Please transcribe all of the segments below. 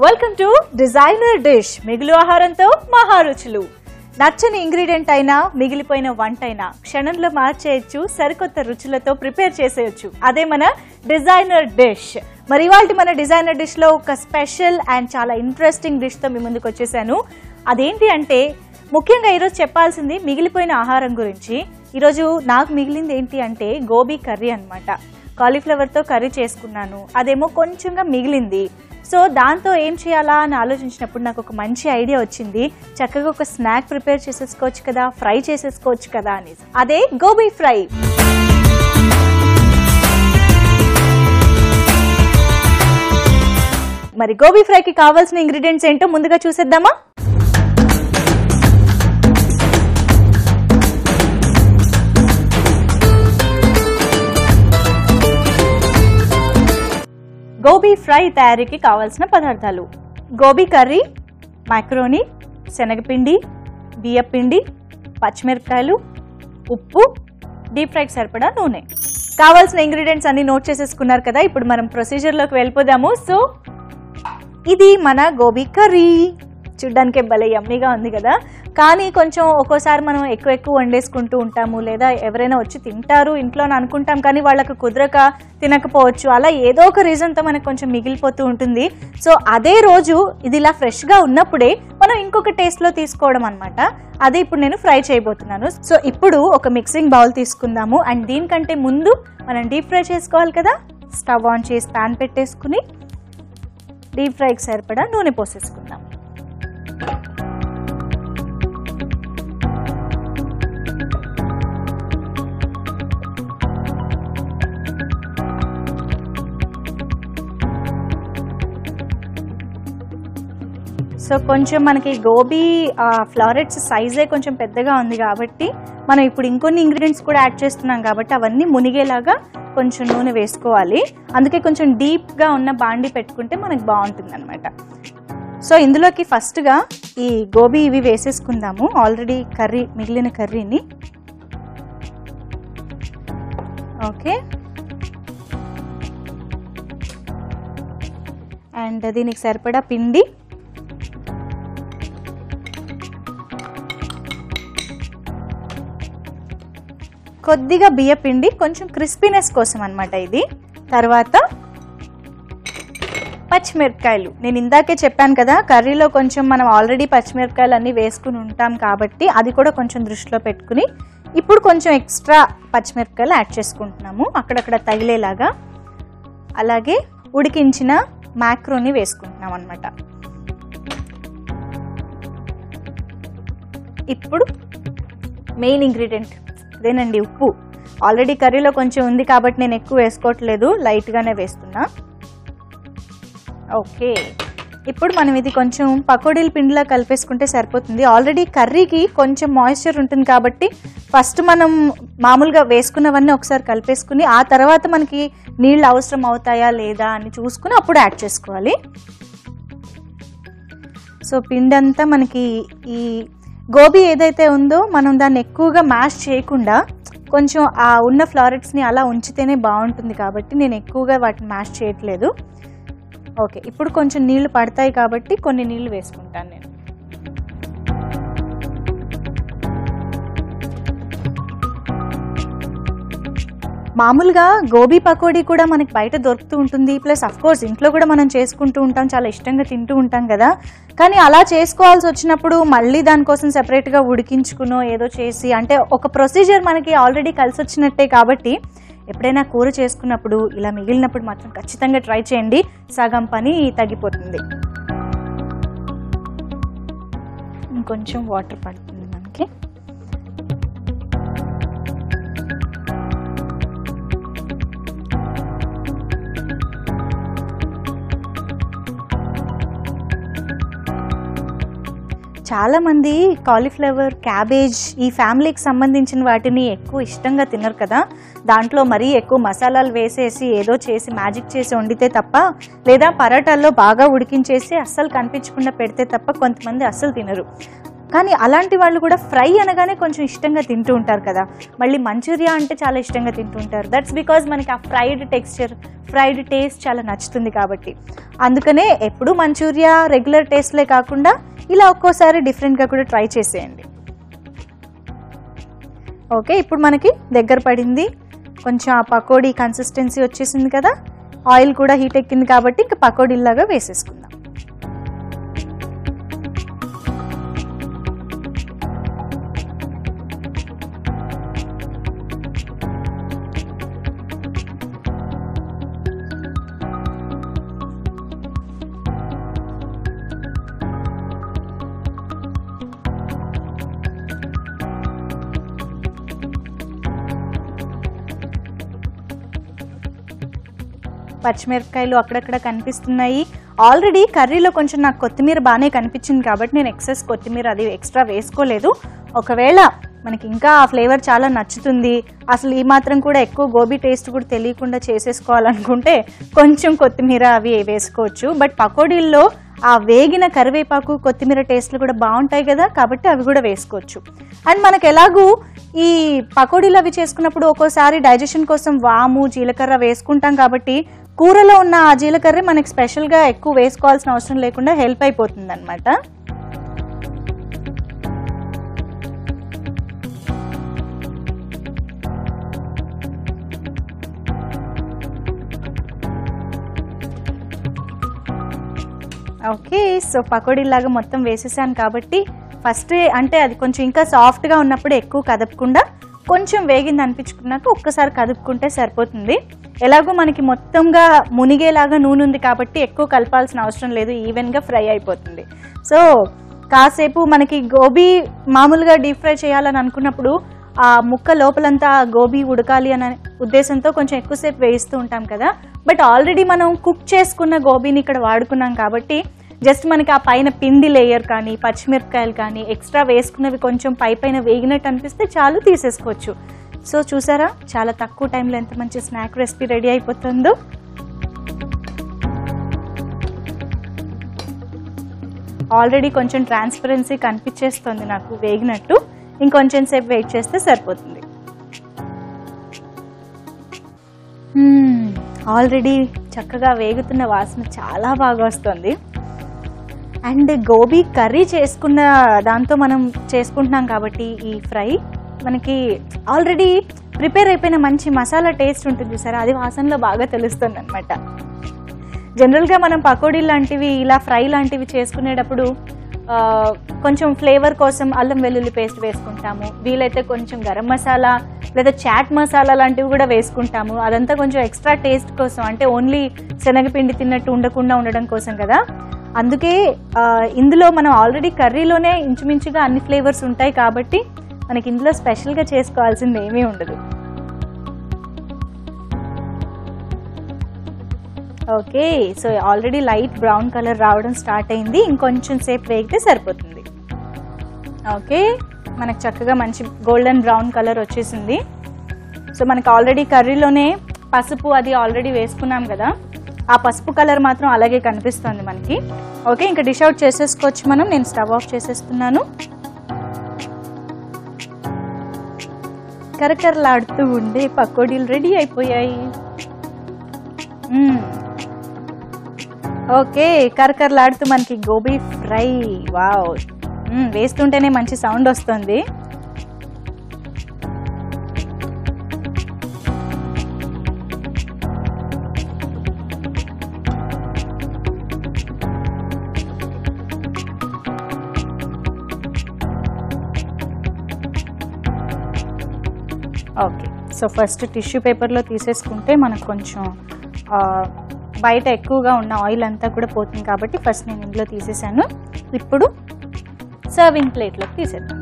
Welcome to designer dish. మిగులు ఆహారంతో మహారుచులు. నచ్చని ఇంగ్రీడియంట్ అయినా మిగిలిపోయిన వంట అయినా క్షణంలో మార్చేయచ్చు, సరికొత్త రుచులతో ప్రిపేర్ చేసేయచ్చు. అదే మన డిజైనర్ డిష్. మరి ఇవాళ మన డిజైనర్ డిష్ లో ఒక స్పెషల్ అండ్ చాలా ఇంట్రెస్టింగ్ డిష్ తో మీ ముందుకు వచ్చేసాను. అదేంటి అంటే ముఖ్యంగా ఈరోజు చెప్పాల్సింది మిగిలిపోయిన ఆహారం గురించి. ఈరోజు నాకు మిగిలింది ఏంటి అంటే గోబీ కర్రీ అనమాట. కాలీఫ్లవర్తో కర్రీ చేసుకున్నాను, అదేమో కొంచెంగా మిగిలింది. సో దాంతో ఏం చేయాలా అని ఆలోచించినప్పుడు నాకు ఒక మంచి ఐడియా వచ్చింది. చక్కగా ఒక స్నాక్ ప్రిపేర్ చేసేసుకోవచ్చు కదా, ఫ్రై చేసేసుకోవచ్చు కదా అని. అదే గోబీ ఫ్రై. మరి గోబీ ఫ్రైకి కావాల్సిన ఇంగ్రీడియంట్స్ ఏంటో ముందుగా చూసేద్దామా. గోబీ ఫ్రై తయారీకి కావాల్సిన పదార్థాలు: గోబీ కర్రీ, మ్యాక్రోనీ, శనగపిండి, బియ్యపిండి, పచ్చిమిరపకాయలు, ఉప్పు, డీప్ ఫ్రైకి సరిపడా నూనె. కావాల్సిన ఇంగ్రీడియంట్స్ అన్ని నోట్ చేసేసుకున్నారు కదా. ఇప్పుడు మనం ప్రొసీజర్లోకి వెళ్ళిపోదాము. సో ఇది మన గోబీ కర్రీ. చూడ్డానికి భలే యమ్మీగా ఉంది కదా. కానీ కొంచెం ఒక్కోసారి మనం ఎక్కువ వండేసుకుంటూ ఉంటాము, లేదా ఎవరైనా వచ్చి తింటారు ఇంట్లో అని అనుకుంటాం, కానీ వాళ్ళకు కుదరక తినకపోవచ్చు. అలా ఏదో ఒక రీజన్తో మనకు కొంచెం మిగిలిపోతూ ఉంటుంది. సో అదే రోజు ఇది ఇలా ఫ్రెష్గా ఉన్నప్పుడే మనం ఇంకొక టేస్ట్లో తీసుకోవడం అనమాట. అదే ఇప్పుడు నేను ఫ్రై చేయబోతున్నాను. సో ఇప్పుడు ఒక మిక్సింగ్ బౌల్ తీసుకుందాము. అండ్ దీనికంటే ముందు మనం డీప్ ఫ్రై చేసుకోవాలి కదా. స్టవ్ ఆన్ చేసి ప్యాన్ పెట్టేసుకుని డీప్ ఫ్రైకి సరిపడా నూనె పోసేసుకుందాం. సో కొంచెం మనకి గోబీ ఫ్లారెట్స్ సైజే కొంచెం పెద్దగా ఉంది కాబట్టి మనం ఇప్పుడు ఇంకొన్ని ఇంగ్రీడియంట్స్ కూడా యాడ్ చేస్తున్నాం కాబట్టి అవన్నీ మునిగేలాగా కొంచెం నూనె వేసుకోవాలి. అందుకే కొంచెం డీప్గా ఉన్న బాండి పెట్టుకుంటే మనకు బాగుంటుంది అనమాట. సో ఇందులోకి ఫస్ట్గా ఈ గోబీ ఇవి వేసేసుకుందాము. ఆల్రెడీ మిగిలిన కర్రీని. ఓకే, అండ్ దీనికి సరిపడా పిండి, కొద్దిగా బియ్యపిండి, కొంచెం క్రిస్పీనెస్ కోసం అనమాట ఇది. తర్వాత పచ్చిమిరపకాయలు. నేను ఇందాకే చెప్పాను కదా, కర్రీలో కొంచెం మనం ఆల్రెడీ పచ్చిమిరపకాయలు అన్నీ వేసుకుని ఉంటాం కాబట్టి అది కూడా కొంచెం దృష్టిలో పెట్టుకుని ఇప్పుడు కొంచెం ఎక్స్ట్రా పచ్చిమిరపకాయలు యాడ్ చేసుకుంటున్నాము అక్కడక్కడ తగిలేలాగా. అలాగే ఉడికించిన మ్యాక్రోని వేసుకుంటున్నాం అనమాట. ఇప్పుడు మెయిన్ ఇంగ్రీడియంట్ అదేనండి, ఉప్పు. ఆల్రెడీ కర్రీలో కొంచెం ఉంది కాబట్టి నేను ఎక్కువ వేసుకోవట్లేదు, లైట్గానే వేస్తున్నా. ఓకే, ఇప్పుడు మనం ఇది కొంచెం పకోడీల పిండిలా కలిపేసుకుంటే సరిపోతుంది. ఆల్రెడీ కర్రీకి కొంచెం మాయిశ్చర్ ఉంటుంది కాబట్టి ఫస్ట్ మనం మామూలుగా వేసుకున్నవన్నీ ఒకసారి కలిపేసుకుని ఆ తర్వాత మనకి నీళ్ళు అవసరం అవుతాయా లేదా అని చూసుకుని అప్పుడు యాడ్ చేసుకోవాలి. సో పిండి అంతా మనకి ఈ గోబీ ఏదైతే ఉందో మనం దాన్ని ఎక్కువగా మ్యాష్ చేయకుండా కొంచెం ఆ ఉన్న ఫ్లారెట్స్ని అలా ఉంచితేనే బాగుంటుంది కాబట్టి నేను ఎక్కువగా వాటిని మ్యాష్ చేయట్లేదు. ఓకే, ఇప్పుడు కొంచెం నీళ్లు పడతాయి కాబట్టి కొన్ని నీళ్లు వేసుకుంటాను నేను. మామూలుగా గోబీ పకోడీ కూడా మనకి బయట దొరుకుతూ ఉంటుంది, ప్లస్ అఫ్కోర్స్ ఇంట్లో కూడా మనం చేసుకుంటూ ఉంటాం, చాలా ఇష్టంగా తింటూ ఉంటాం కదా. కానీ అలా చేసుకోవాల్సి వచ్చినప్పుడు మళ్ళీ దానికోసం సెపరేట్గా ఉడికించుకునో ఏదో చేసి, అంటే ఒక ప్రొసీజర్ మనకి ఆల్రెడీ కలిసి వచ్చినట్టే కాబట్టి ఎప్పుడైనా కూర చేసుకున్నప్పుడు ఇలా మిగిలినప్పుడు మాత్రం ఖచ్చితంగా ట్రై చేయండి, సగం పని తగ్గిపోతుంది. ఇంకొంచెం వాటర్ పడుతుంది మనకి. చాలామంది కాలీఫ్లవర్, క్యాబేజ్ ఈ ఫ్యామిలీకి సంబంధించిన వాటిని ఎక్కువ ఇష్టంగా తినరు కదా. దాంట్లో మరీ ఎక్కువ మసాలాలు వేసేసి ఏదో చేసి మ్యాజిక్ చేసి వండితే తప్ప, లేదా పరోటాల్లో బాగా ఉడికించేసి అస్సలు కనిపించకుండా పెడితే తప్ప కొంతమంది అస్సలు తినరు. కానీ అలాంటి వాళ్ళు కూడా ఫ్రై అనగానే కొంచెం ఇష్టంగా తింటూ ఉంటారు కదా, మళ్ళీ మంచూరియా అంటే చాలా ఇష్టంగా తింటూ ఉంటారు. దట్స్ బికాజ్ మనకి ఆ ఫ్రైడ్ టెక్స్చర్, ఫ్రైడ్ టేస్ట్ చాలా నచ్చుతుంది కాబట్టి. అందుకనే ఎప్పుడు మంచూరియా రెగ్యులర్ టేస్ట్లే కాకుండా ఇలా ఒక్కోసారి డిఫరెంట్గా కూడా ట్రై చేసేయండి. ఓకే, ఇప్పుడు మనకి దగ్గర పడింది, కొంచెం ఆ పకోడీ కన్సిస్టెన్సీ వచ్చేసింది కదా, ఆయిల్ కూడా హీట్ ఎక్కింది కాబట్టి ఇంకా పకోడీలాగా వేసేసుకుందాం. పచ్చిమిరపకాయలు అక్కడక్కడ కనిపిస్తున్నాయి. ఆల్రెడీ కర్రీలో కొంచెం నాకు కొత్తిమీర బాగానే కనిపించింది కాబట్టి నేను ఎక్సెస్ కొత్తిమీర అది ఎక్స్ట్రా వేసుకోలేదు. ఒకవేళ మనకి ఇంకా ఆ ఫ్లేవర్ చాలా నచ్చుతుంది, అసలు ఈ మాత్రం కూడా ఎక్కువ గోబీ టేస్ట్ కూడా తెలియకుండా చేసేసుకోవాలనుకుంటే కొంచెం కొత్తిమీర అవి వేసుకోవచ్చు. బట్ పకోడీల్లో ఆ వేగిన కరివేపాకు కొత్తిమీర టేస్ట్లు కూడా బాగుంటాయి కదా, కాబట్టి అవి కూడా వేసుకోవచ్చు. అండ్ మనకు ఎలాగూ ఈ పకోడీలు అవి చేసుకున్నప్పుడు ఒక్కోసారి డైజెషన్ కోసం వాము జీలకర్ర వేసుకుంటాం కాబట్టి కూరలో ఉన్న ఆ జీలకర్ర మనకి స్పెషల్గా ఎక్కువ వేసుకోవాల్సిన అవసరం లేకుండా హెల్ప్ అయిపోతుంది అన్నమాట. ఓకే, సో పకోడీలాగా మొత్తం వేసేసాను కాబట్టి ఫస్ట్ అంటే అది కొంచెం ఇంకా సాఫ్ట్గా ఉన్నప్పుడు ఎక్కువ కదపకుండా కొంచెం వేగింది అనిపించుకున్నాక ఒక్కసారి కదుపుకుంటే సరిపోతుంది. ఎలాగో మనకి మొత్తంగా మునిగేలాగా నూనె ఉంది కాబట్టి ఎక్కువ కలపాల్సిన అవసరం లేదు, ఈవెన్గా ఫ్రై అయిపోతుంది. సో కాసేపు మనకి గోబీ మామూలుగా డీప్ ఫ్రై చేయాలని అనుకున్నప్పుడు ఆ ముక్క లోపలంతా గోబీ ఉడకాలి అనే ఉద్దేశంతో కొంచెం ఎక్కువసేపు వేయిస్తూ ఉంటాం కదా. బట్ ఆల్రెడీ మనం కుక్ చేసుకున్న గోబీని ఇక్కడ వాడుకున్నాం కాబట్టి జస్ట్ మనకి ఆ పైన పిండి లేయర్ కానీ పచ్చిమిరపకాయలు కానీ ఎక్స్ట్రా వేసుకున్నవి కొంచెం పైన వేగినట్టు అనిపిస్తే చాలు, తీసేసుకోవచ్చు. సో చూసారా చాలా తక్కువ టైంలో ఎంత మంచి స్నాక్ రెసిపీ రెడీ అయిపోతుందో. ఆల్రెడీ కొంచెం ట్రాన్స్పరెన్సీ కనిపించేస్తుంది నాకు వేగినట్టు, ఇంకొంచెం సేపు వెయిట్ చేస్తే సరిపోతుంది. ఆల్రెడీ చక్కగా వేగుతున్న వాసన చాలా బాగా వస్తుంది. అండ్ గోబీ కర్రీ చేసుకున్న దాంతో మనం చేసుకుంటున్నాం కాబట్టి ఈ ఫ్రై మనకి ఆల్రెడీ ప్రిపేర్ అయిపోయిన మంచి మసాలా టేస్ట్ ఉంటుంది సరే, అది వాసనలో బాగా తెలుస్తుంది అనమాట. జనరల్గా మనం పకోడీ లాంటివి ఇలా ఫ్రై లాంటివి చేసుకునేటప్పుడు కొంచెం ఫ్లేవర్ కోసం అల్లం వెల్లుల్లి పేస్ట్ వేసుకుంటాము, వీలైతే కొంచెం గరం మసాలా లేదా చాట్ మసాలా లాంటివి కూడా వేసుకుంటాము. అదంతా కొంచెం ఎక్స్ట్రా టేస్ట్ కోసం, అంటే ఓన్లీ శనగపిండి తిన్నట్టు ఉండకుండా ఉండడం కోసం కదా. అందుకే ఇందులో మనం ఆల్రెడీ కర్రీలోనే ఇంచుమించుగా అన్ని ఫ్లేవర్స్ ఉంటాయి కాబట్టి మనకి ఇందులో స్పెషల్గా చేసుకోవాల్సింది ఏమీ ఉండదు. Okay, so already light brown colour రావడం స్టార్ట్ అయింది, ఇంకొంచెం సేపు వేగితే సరిపోతుంది. ఓకే, మనకు చక్కగా మంచి గోల్డెన్ బ్రౌన్ కలర్ వచ్చేసింది. సో మనకు ఆల్రెడీ కర్రీలోనే పసుపు అది ఆల్రెడీ వేసుకున్నాం కదా, ఆ పసుపు కలర్ మాత్రం అలాగే కనిపిస్తుంది మనకి. ఓకే, ఇంకా డిష్ అవుట్ చేసేసుకోవచ్చు మనం. నేను స్టవ్ ఆఫ్ చేసేస్తున్నాను. కరకరలాడుతూ ఉండే పకోడీలు రెడీ అయిపోయాయి. ఓకే, కరకరలాడుతూ మనకి గోబీ ఫ్రై, వావ్, వేస్తుంటేనే మంచి సౌండ్ వస్తుంది. ఓకే, సో ఫస్ట్ టిష్యూ పేపర్లో తీసేసుకుంటే మనకు కొంచెం బయట ఎక్కువగా ఉన్న ఆయిల్ అంతా కూడా పోతుంది కాబట్టి ఫస్ట్ నేను ఇందులో తీసేసాను. ఇప్పుడు సర్వింగ్ ప్లేట్లోకి తీసేద్దాం.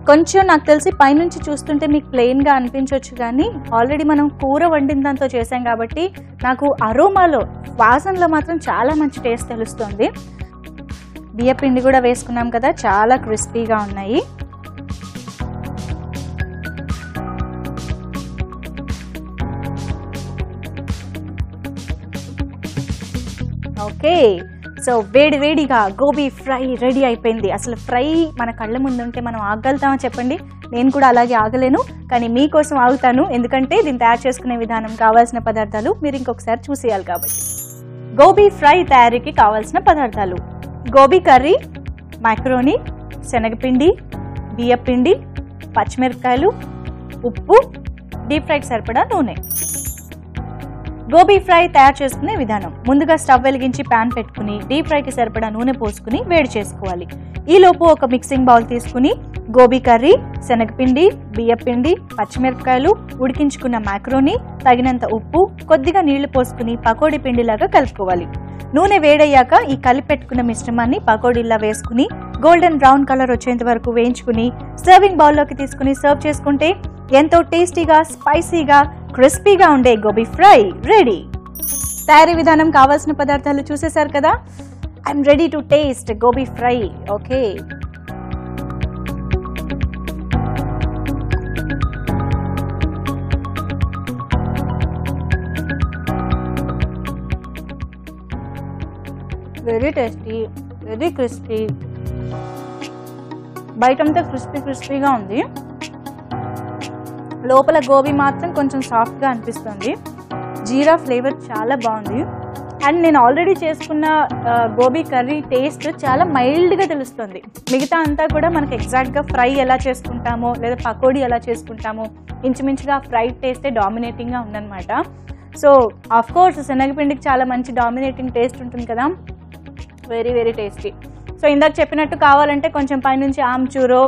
కొంచెం నాకు తెలిసి పైనుంచి చూస్తుంటే మీకు ప్లెయిన్గా అనిపించవచ్చు, కానీ ఆల్రెడీ మనం కూర వండిన దాంతో చేసాం కాబట్టి నాకు అరోమాలో వాసనలో మాత్రం చాలా మంచి టేస్ట్ తెలుస్తుంది. బియ్య పిండి కూడా వేసుకున్నాం కదా, చాలా క్రిస్పీగా ఉన్నాయి. ఓకే, సో వేడి వేడిగా గోబీ ఫ్రై రెడీ అయిపోయింది. అసలు ఫ్రై మన కళ్ళ ముందుంటే మనం ఆగలుగుతామా చెప్పండి? నేను కూడా అలాగే ఆగలేను, కానీ మీకోసం ఆగుతాను. ఎందుకంటే దీన్ని తయారు చేసుకునే విధానం, కావాల్సిన పదార్థాలు మీరు ఇంకొకసారి చూసేయాలి కాబట్టి. గోబీ ఫ్రై తయారీకి కావాల్సిన పదార్థాలు: గోబీ కర్రీ, మైక్రోనీ, శనగపిండి, బియ్యపిండి, పచ్చిమిరపకాయలు, ఉప్పు, డీప్ ఫ్రైకి సరిపడా నూనె. గోబీ ఫ్రై తయారు చేసుకునే విధానం: ముందుగా స్టవ్ వెలిగించి ప్యాన్ పెట్టుకుని డీప్ ఫ్రైకి సరిపడా నూనె పోసుకుని వేడి చేసుకోవాలి. ఈలోపు ఒక మిక్సింగ్ బౌల్ తీసుకుని గోబీ కర్రీ, శనగపిండి, బియ్యపిండి, పచ్చిమిరపకాయలు, ఉడికించుకున్న మ్యాక్రోనీ, తగినంత ఉప్పు, కొద్దిగా నీళ్లు పోసుకుని పకోడీ పిండిలాగా కలుపుకోవాలి. నూనె వేడయ్యాక ఈ కలిపెట్టుకున్న మిశ్రమాన్ని పకోడీలా వేసుకుని గోల్డెన్ బ్రౌన్ కలర్ వచ్చేంత వరకు వేయించుకుని సర్వింగ్ బౌల్లోకి తీసుకుని సర్వ్ చేసుకుంటే ఎంతో టేస్టీగా, స్పైసీగా, క్రిస్పీగా ఉండే గోబీ ఫ్రై రెడీ. తయారీ విధానం, కావాల్సిన పదార్థాలు చూసేశారు కదా. I'm ready to taste gobi fry. Okay, very tasty, very crispy. బయటంతా క్రిస్పీగా ఉంది, లోపల గోబీ మాత్రం కొంచెం సాఫ్ట్గా అనిపిస్తుంది. జీరా ఫ్లేవర్ చాలా బాగుంది. అండ్ నేను ఆల్రెడీ చేసుకున్న గోబీ కర్రీ టేస్ట్ చాలా మైల్డ్గా తెలుస్తుంది. మిగతా అంతా కూడా మనకి ఎగ్జాక్ట్గా ఫ్రై ఎలా చేసుకుంటామో లేదా పకోడీ ఎలా చేసుకుంటామో ఇంచుమించుగా ఫ్రైడ్ టేస్టే డామినేటింగ్గా ఉందన్నమాట. సో ఆఫ్ కోర్స్ శనగపిండికి చాలా మంచి డామినేటింగ్ టేస్ట్ ఉంటుంది కదా. Very very tasty. సో ఇందాక చెప్పినట్టు కావాలంటే కొంచెం పైనుంచి ఆమ్చూరో,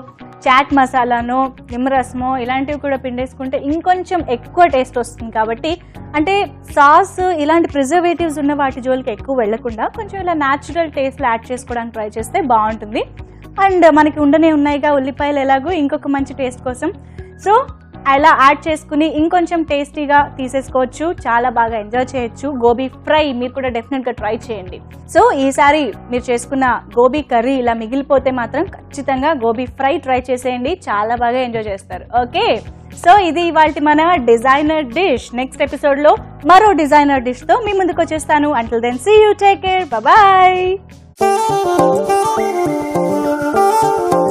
చాట్ మసాలానో, నిమ్మరసమో ఇలాంటివి కూడా పిండేసుకుంటే ఇంకొంచెం ఎక్కువ టేస్ట్ వస్తుంది. కాబట్టి అంటే సాస్ ఇలాంటి ప్రిజర్వేటివ్స్ ఉన్న వాటి జోలికి ఎక్కువ వెళ్లకుండా కొంచెం ఇలా న్యాచురల్ టేస్ట్లు యాడ్ చేసుకోవడానికి ట్రై చేస్తే బాగుంటుంది. అండ్ మనకి ఉండనే ఉన్నాయిగా ఉల్లిపాయలు, ఎలాగో ఇంకొక మంచి టేస్ట్ కోసం. సో అలా యాడ్ చేసుకుని ఇంకొంచెం టేస్టీగా తీసేసుకోవచ్చు, చాలా బాగా ఎంజాయ్ చేయొచ్చు. గోబీ ఫ్రై మీరు కూడా డెఫినెట్గా ట్రై చేయండి. సో ఈసారి మీరు చేసుకున్న గోబీ కర్రీ ఇలా మిగిలిపోతే మాత్రం ఖచ్చితంగా గోబీ ఫ్రై ట్రై చేసేయండి, చాలా బాగా ఎంజాయ్ చేస్తారు. ఓకే, సో ఇది ఇవాల్టి మన డిజైనర్ డిష్. నెక్స్ట్ ఎపిసోడ్లో మరో డిజైనర్ డిష్తో మీ ముందుకు వచ్చేస్తాను. Until then see you, take care, bye.